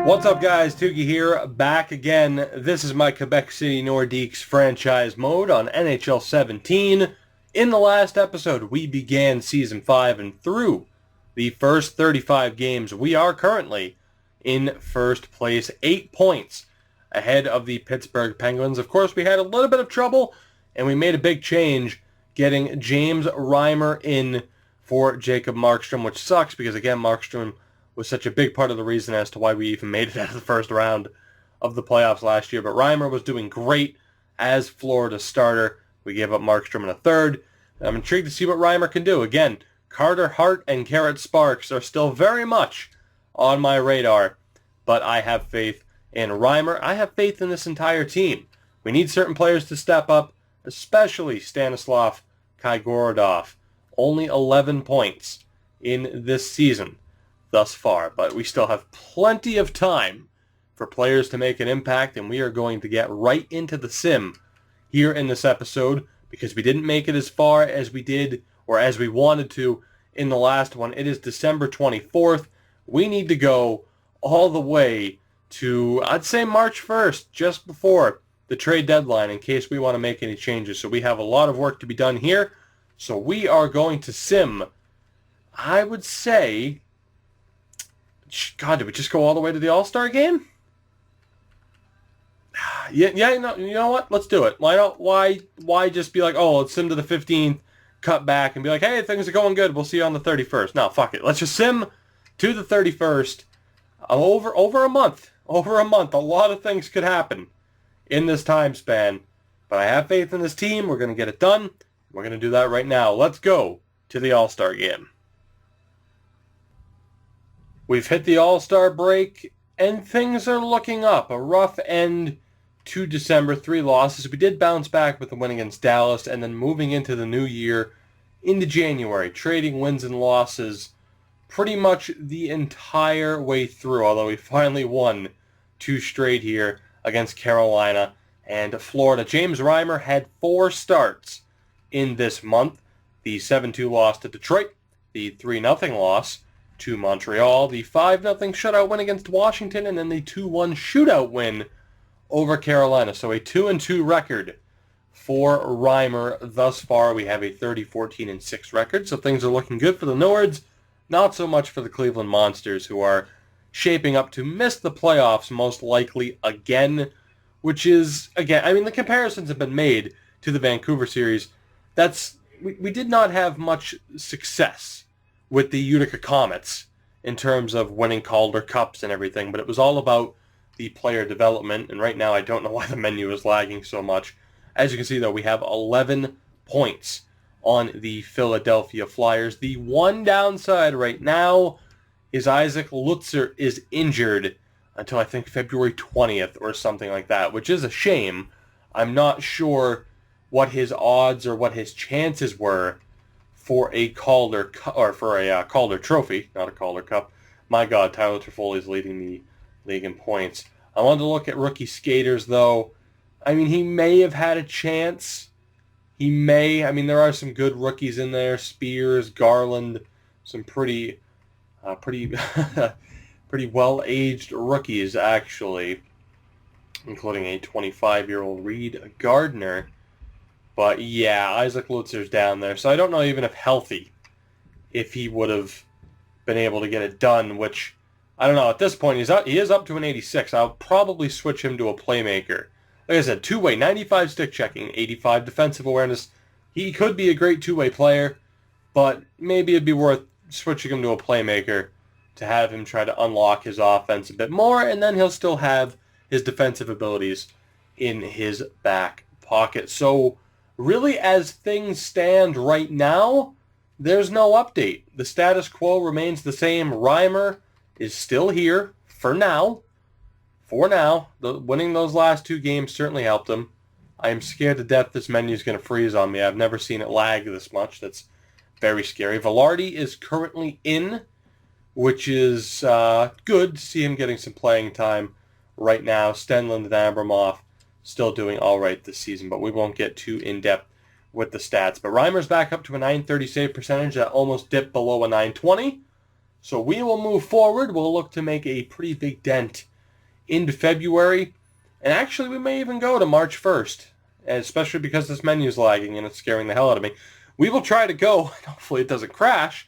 What's up, guys? Tuki here, back again. This is my Quebec City Nordiques franchise mode on NHL 17. In the last episode, we began Season 5, and through the first 35 games, we are currently in first place, 8 points ahead of the Pittsburgh Penguins. Of course, we had a little bit of trouble, and we made a big change getting James Reimer in for Jacob Markstrom, which sucks because, again, Markstrom was such a big part of the reason as to why we even made it out of the first round of the playoffs last year. But Reimer was doing great as Florida's starter. We gave up Markstrom in a third. I'm intrigued to see what Reimer can do. Again, Carter Hart and Garrett Sparks are still very much on my radar, but I have faith in Reimer. I have faith in this entire team. We need certain players to step up, especially Stanislav Kaigorodov. Only 11 points in this season thus far, but we still have plenty of time for players to make an impact, and we are going to get right into the sim here in this episode because we didn't make it as far as we did or as we wanted to in the last one. It is December 24th. We need to go all the way to, I'd say, March 1st, just before the trade deadline, in case we want to make any changes. So we have a lot of work to be done here. So we are going to sim, I would say, God, did we just go all the way to the All-Star game? Yeah, you know what? Let's do it. Why just be like, oh, let's sim to the 15th, cut back, and be like, hey, things are going good. We'll see you on the 31st. No, fuck it. Let's just sim to the 31st. Over a month. Over a month. A lot of things could happen in this time span. But I have faith in this team. We're going to get it done. We're going to do that right now. Let's go to the All-Star game. We've hit the All-Star break, and things are looking up. A rough end to December, 3 losses. We did bounce back with the win against Dallas, and then moving into the new year, into January, trading wins and losses pretty much the entire way through, although we finally won 2 straight here against Carolina and Florida. James Reimer had 4 starts in this month. The 7-2 loss to Detroit, the 3-0 loss to Montreal, the 5-0 shutout win against Washington, and then the 2-1 shootout win over Carolina. So a 2-2 record for Reimer thus far. We have a 30-14-6 record, so things are looking good for the Nords. Not so much for the Cleveland Monsters, who are shaping up to miss the playoffs most likely again, which is, again, I mean, the comparisons have been made to the Vancouver series. We did not have much success with the Utica Comets in terms of winning Calder Cups and everything, but it was all about the player development, and right now I don't know why the menu is lagging so much. As you can see, though, we have 11 points on the Philadelphia Flyers. The one downside right now is Isaac Lutzer is injured until I think February 20th or something like that, which is a shame. I'm not sure what his odds or what his chances were for a Calder Calder Trophy, not a Calder Cup. My God, Tyler Toffoli's leading the league in points. I wanted to look at rookie skaters, though. I mean, he may have had a chance. He may. I mean, there are some good rookies in there. Spears, Garland, some pretty well-aged rookies, actually, including a 25-year-old Reed Gardner. But yeah, Isaac Lutzer's down there, so I don't know even if healthy, if he would have been able to get it done, which, I don't know, at this point, he is up to an 86. I'll probably switch him to a playmaker. Like I said, two-way, 95 stick checking, 85 defensive awareness. He could be a great two-way player, but maybe it'd be worth switching him to a playmaker to have him try to unlock his offense a bit more, and then he'll still have his defensive abilities in his back pocket. So really, as things stand right now, there's no update. The status quo remains the same. Reimer is still here for now. Winning those last 2 games certainly helped him. I am scared to death this menu is going to freeze on me. I've never seen it lag this much. That's very scary. Velarde is currently in, which is good to see him getting some playing time right now. Stenlund and Abramov still doing all right this season, but we won't get too in-depth with the stats. But Reimer's back up to a 930 save percentage that almost dipped below a 920. So we will move forward. We'll look to make a pretty big dent into February. And actually, we may even go to March 1st, especially because this menu's lagging and it's scaring the hell out of me. We will try to go, and hopefully it doesn't crash.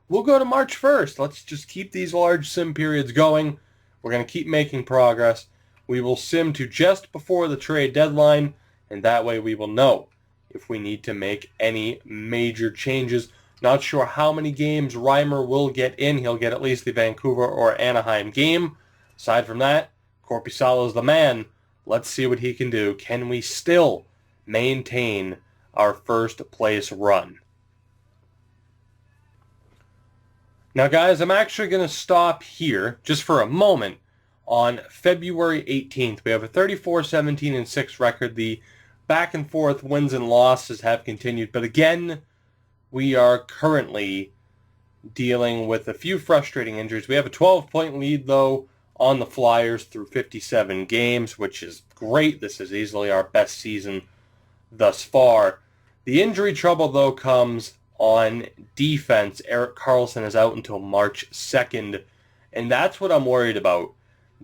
We'll go to March 1st. Let's just keep these large sim periods going. We're going to keep making progress. We will sim to just before the trade deadline, and that way we will know if we need to make any major changes. Not sure how many games Reimer will get in. He'll get at least the Vancouver or Anaheim game. Aside from that, Korpisalo's the man. Let's see what he can do. Can we still maintain our first place run? Now, guys, I'm actually going to stop here just for a moment. On February 18th, we have a 34-17-6 record. The back and forth wins and losses have continued, but again, we are currently dealing with a few frustrating injuries. We have a 12-point lead, though, on the Flyers through 57 games, which is great. This is easily our best season thus far. The injury trouble, though, comes on defense. Erik Karlsson is out until March 2nd, and that's what I'm worried about.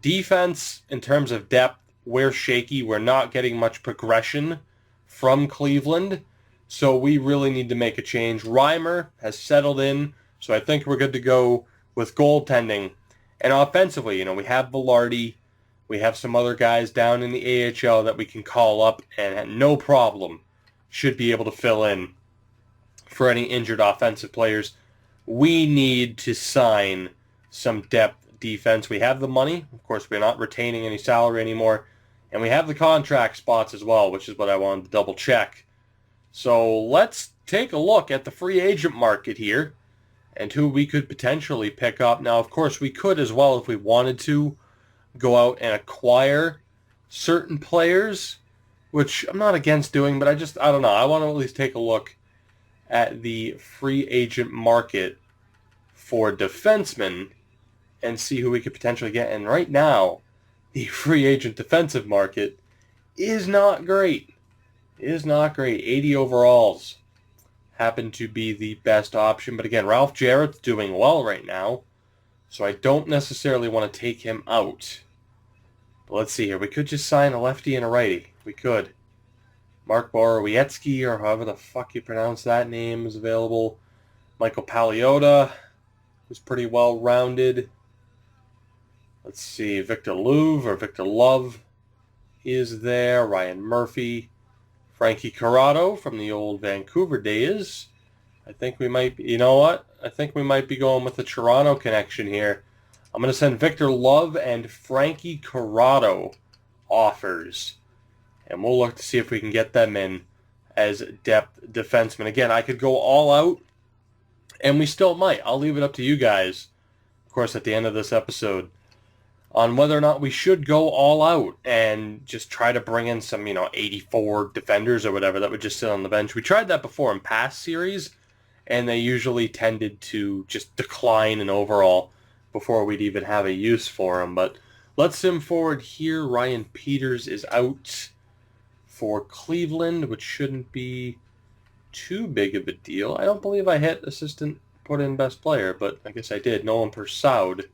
Defense, in terms of depth, we're shaky. We're not getting much progression from Cleveland, so we really need to make a change. Reimer has settled in, so I think we're good to go with goaltending. And offensively, we have Velarde. We have some other guys down in the AHL that we can call up and no problem should be able to fill in for any injured offensive players. We need to sign some depth defense. We have the money. Of course, we're not retaining any salary anymore. And we have the contract spots as well, which is what I wanted to double check. So let's take a look at the free agent market here and who we could potentially pick up. Now, of course, we could as well, if we wanted to, go out and acquire certain players, which I'm not against doing, but I don't know. I want to at least take a look at the free agent market for defensemen and see who we could potentially get. And right now, the free agent defensive market is not great. It is not great. 80 overalls happen to be the best option. But again, Ralph Jarrett's doing well right now, so I don't necessarily want to take him out. But let's see here. We could just sign a lefty and a righty. We could. Mark Borowiecki, or however the fuck you pronounce that name, is available. Michael Paliota, who's pretty well-rounded. Let's see. Victor Love is there. Ryan Murphy. Frankie Corrado from the old Vancouver days. I think we might be, you know what? I think we might be going with the Toronto connection here. I'm going to send Victor Love and Frankie Corrado offers. And we'll look to see if we can get them in as depth defensemen. Again, I could go all out, and we still might. I'll leave it up to you guys, of course, at the end of this episode, on whether or not we should go all out and just try to bring in some, 84 defenders or whatever that would just sit on the bench. We tried that before in past series, and they usually tended to just decline in overall before we'd even have a use for them. But let's sim forward here. Ryan Peters is out for Cleveland, which shouldn't be too big of a deal. I don't believe I hit assistant put in best player, but I guess I did. Nolan Persaud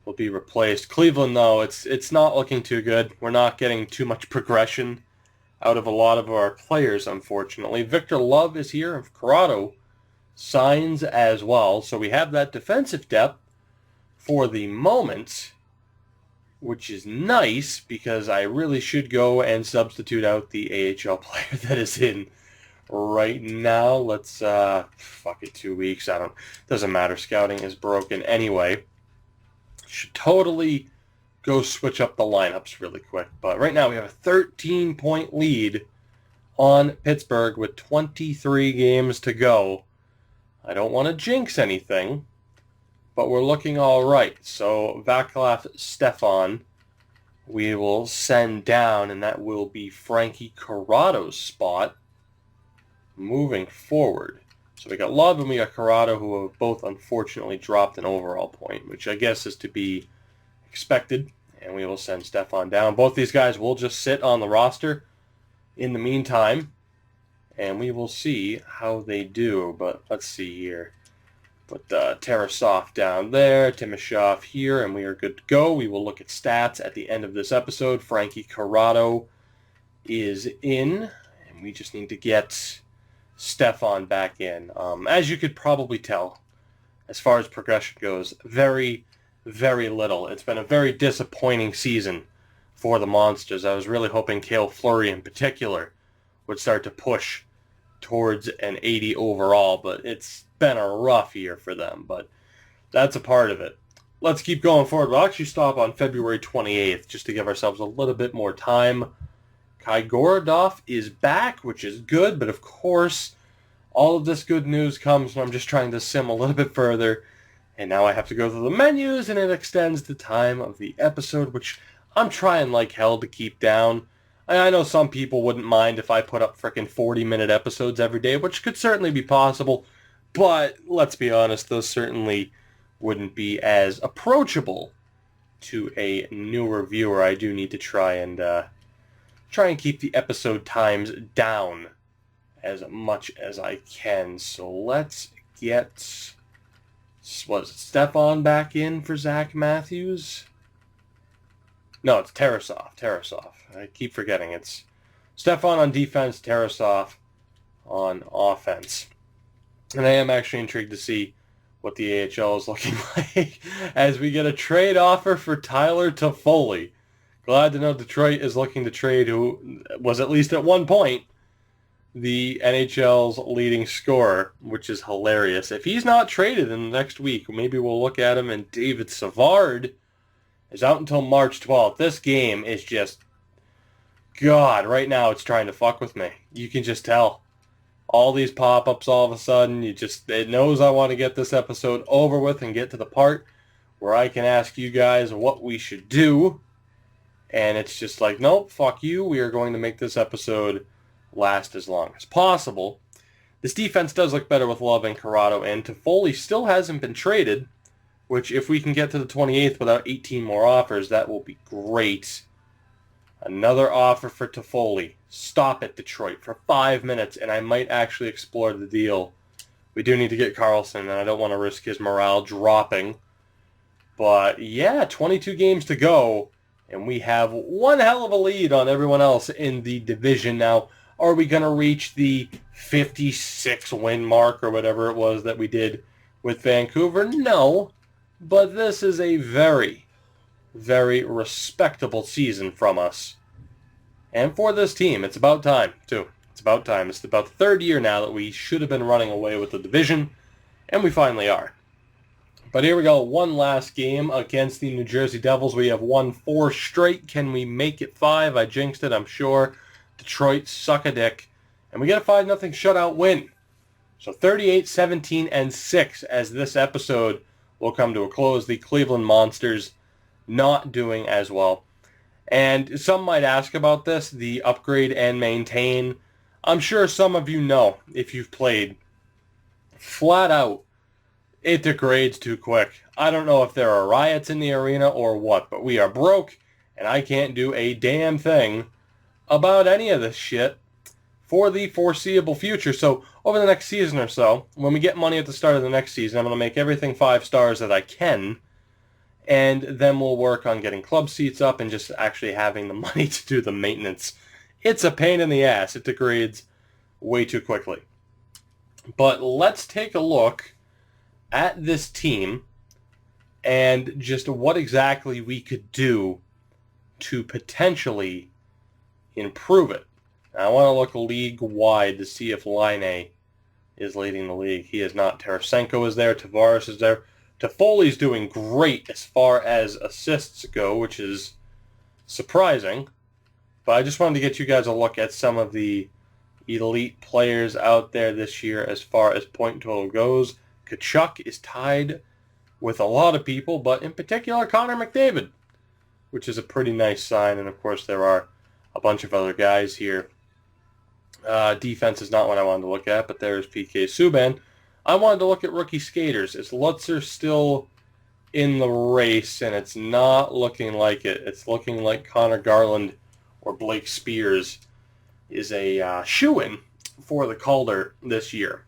will be replaced. Cleveland, though, it's not looking too good. We're not getting too much progression out of a lot of our players, unfortunately. Victor Love is here. Corrado signs as well. So we have that defensive depth for the moment, which is nice because I really should go and substitute out the AHL player that is in right now. Let's, fuck it, 2 weeks. Doesn't matter. Scouting is broken anyway. Should totally go switch up the lineups really quick. But right now we have a 13-point lead on Pittsburgh with 23 games to go. I don't want to jinx anything, but we're looking all right. So Vaclav Stefan we will send down, and that will be Frankie Corrado's spot moving forward. So we got Love and we got Corrado, who have both unfortunately dropped an overall point, which I guess is to be expected. And we will send Stefan down. Both these guys will just sit on the roster in the meantime, and we will see how they do. But let's see here. Put Tarasov down there, Timashov here, and we are good to go. We will look at stats at the end of this episode. Frankie Corrado is in, and we just need to get Stefan back in. As you could probably tell, as far as progression goes, very, very little. It's been a very disappointing season for the Monsters. I was really hoping Cale Fleury in particular would start to push towards an 80 overall, but it's been a rough year for them, but that's a part of it. Let's keep going forward. We'll actually stop on February 28th just to give ourselves a little bit more time. Kai Gorodov is back, which is good, but of course, all of this good news comes when I'm just trying to sim a little bit further, and now I have to go through the menus, and it extends the time of the episode, which I'm trying like hell to keep down. I know some people wouldn't mind if I put up frickin' 40-minute episodes every day, which could certainly be possible, but let's be honest, those certainly wouldn't be as approachable to a newer viewer. I do need to try and keep the episode times down as much as I can. So let's get, was it Stefan back in for Zach Matthews? No, it's Tarasov. I keep forgetting. It's Stefan on defense, Tarasov on offense. And I am actually intrigued to see what the AHL is looking like as we get a trade offer for Tyler Toffoli. Glad to know Detroit is looking to trade who was at least at one point the NHL's leading scorer, which is hilarious. If he's not traded in the next week, maybe we'll look at him, and David Savard is out until March 12th. This game is just, God, right now it's trying to fuck with me. You can just tell. All these pop-ups all of a sudden, it knows I want to get this episode over with and get to the part where I can ask you guys what we should do. And it's just like, nope, fuck you. We are going to make this episode last as long as possible. This defense does look better with Love and Corrado, and Toffoli still hasn't been traded, which if we can get to the 28th without 18 more offers, that will be great. Another offer for Toffoli. Stop it, Detroit, for 5 minutes, and I might actually explore the deal. We do need to get Carlson, and I don't want to risk his morale dropping. But yeah, 22 games to go, and we have one hell of a lead on everyone else in the division. Now, are we going to reach the 56 win mark or whatever it was that we did with Vancouver? No. But this is a very, very respectable season from us. And for this team, it's about time, too. It's about time. It's about the third year now that we should have been running away with the division, and we finally are. But here we go. One last game against the New Jersey Devils. We have won 4 straight. Can we make it 5? I jinxed it, I'm sure. Detroit, suck a dick. And we get a 5-0 shutout win. So 38-17-6 as this episode will come to a close. The Cleveland Monsters not doing as well. And some might ask about this, the upgrade and maintain. I'm sure some of you know, if you've played, flat out, it degrades too quick. I don't know if there are riots in the arena or what, but we are broke, and I can't do a damn thing about any of this shit for the foreseeable future. So over the next season or so, when we get money at the start of the next season, I'm going to make everything 5 stars that I can, and then we'll work on getting club seats up and just actually having the money to do the maintenance. It's a pain in the ass. It degrades way too quickly. But let's take a look at this team and just what exactly we could do to potentially improve it. Now, I want to look league-wide to see if Laine is leading the league. He is not. Tarasenko is there. Tavares is there. Toffoli's doing great as far as assists go, which is surprising. But I just wanted to get you guys a look at some of the elite players out there this year as far as point total goes. Tkachuk is tied with a lot of people, but in particular Connor McDavid, which is a pretty nice sign. And, of course, there are a bunch of other guys here. Defense is not what I wanted to look at, but there's PK Subban. I wanted to look at rookie skaters. Is Lutzer still in the race? And it's not looking like it. It's looking like Connor Garland or Blake Spears is a shoo-in for the Calder this year.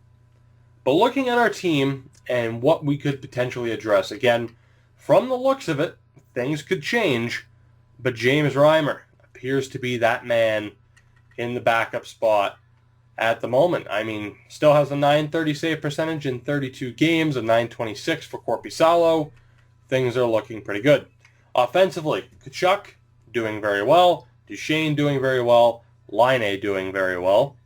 But looking at our team and what we could potentially address, again, from the looks of it, things could change, but James Reimer appears to be that man in the backup spot at the moment. I mean, still has a .930 save percentage in 32 games, a .926 for Korpisalo. Things are looking pretty good. Offensively, Tkachuk doing very well, Duchesne doing very well, Laine doing very well.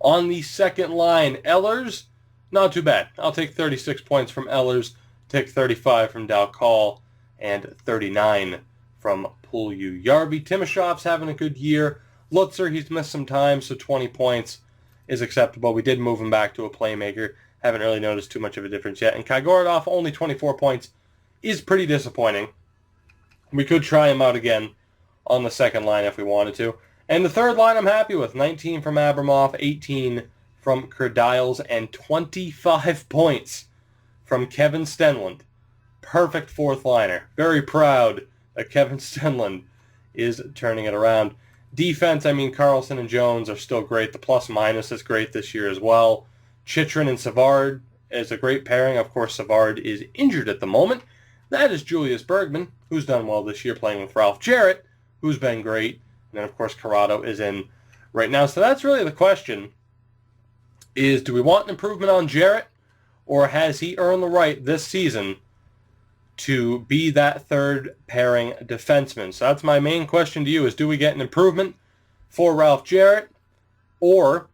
On the second line, Ehlers, not too bad. I'll take 36 points from Ehlers, take 35 from Dalcall, and 39 from Puljujarvi. Timoshov's having a good year. Lutzer, he's missed some time, so 20 points is acceptable. We did move him back to a playmaker. Haven't really noticed too much of a difference yet. And Kaigorodov, only 24 points, is pretty disappointing. We could try him out again on the second line if we wanted to. And the third line I'm happy with. 19 from Abramov, 18 from Kerdiles, and 25 points from Kevin Stenlund. Perfect fourth liner. Very proud that Kevin Stenlund is turning it around. Defense, I mean, Carlson and Jones are still great. The plus-minus is great this year as well. Chychrun and Savard is a great pairing. Of course, Savard is injured at the moment. That is Julius Bergman, who's done well this year playing with Ralph Jarrett, who's been great. And then, of course, Corrado is in right now. So that's really the question, is do we want an improvement on Jarrett, or has he earned the right this season to be that third pairing defenseman? So that's my main question to you, is do we get an improvement for Ralph Jarrett, or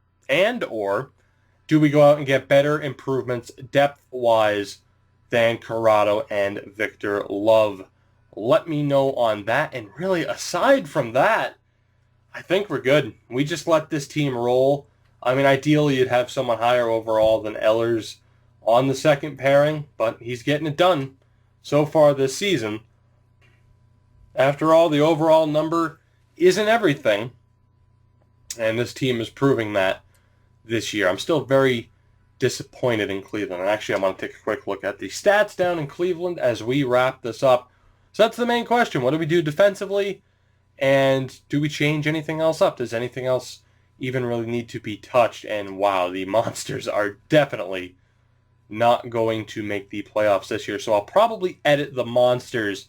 do we go out and get better improvements depth-wise than Corrado and Victor Love? Let me know on that. And really, aside from that, I think we're good. We just let this team roll. I mean, ideally, you'd have someone higher overall than Ehlers on the second pairing, but he's getting it done so far this season. After all, the overall number isn't everything, and this team is proving that this year. I'm still very disappointed in Cleveland. And actually, I want to take a quick look at the stats down in Cleveland as we wrap this up. So that's the main question. What do we do defensively? And do we change anything else up? Does anything else even really need to be touched? And wow, the Monsters are definitely not going to make the playoffs this year. So I'll probably edit the Monsters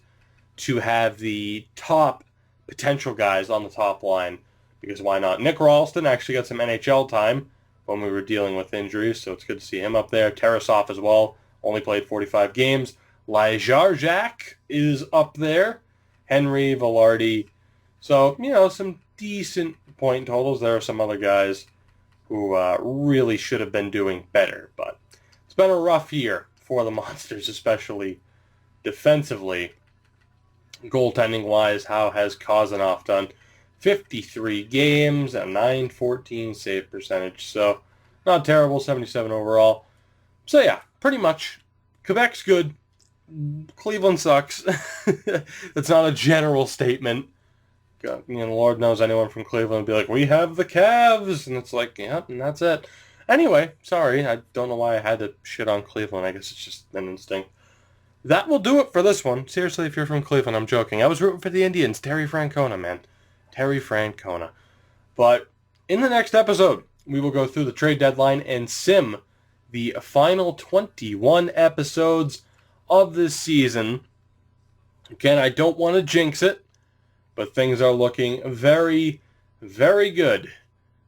to have the top potential guys on the top line, because why not? Nick Ralston actually got some NHL time when we were dealing with injuries, so it's good to see him up there. Tarasov as well, only played 45 games. Lajarjak is up there. Henry, Velarde. So, you know, some decent point totals. There are some other guys who really should have been doing better, but it's been a rough year for the Monsters, especially defensively. Goaltending-wise, how has Kozanov done? 53 games, a .914 save percentage, so not terrible, 77 overall. So yeah, pretty much, Quebec's good, Cleveland sucks. That's not a general statement. God, you know, Lord knows anyone from Cleveland would be like, we have the Cavs, and it's like, yeah, and that's it. Anyway, sorry, I don't know why I had to shit on Cleveland. I guess it's just an instinct. That will do it for this one. Seriously, if you're from Cleveland, I'm joking. I was rooting for the Indians. Terry Francona, man. Terry Francona. But in the next episode, we will go through the trade deadline and sim the final 21 episodes of this season. Again, I don't want to jinx it, but things are looking very, very good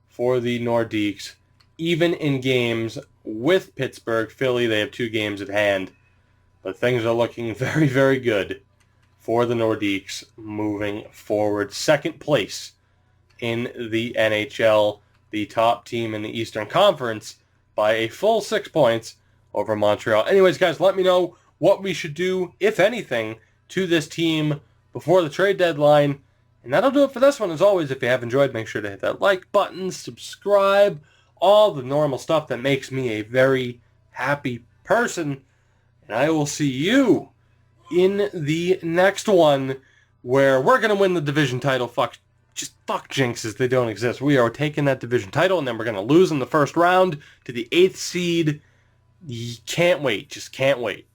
for the Nordiques. Even in games with Pittsburgh, Philly, they have 2 games at hand. But things are looking very, very good for the Nordiques moving forward. Second place in the NHL, the top team in the Eastern Conference, by a full 6 points over Montreal. Anyways, guys, let me know what we should do, if anything, to this team before the trade deadline. And that'll do it for this one. As always, if you have enjoyed, make sure to hit that like button, subscribe, all the normal stuff that makes me a very happy person. And I will see you in the next one, where we're going to win the division title. Fuck jinxes. They don't exist. We are taking that division title, and then we're going to lose in the first round to the 8th seed. You can't wait. Just can't wait.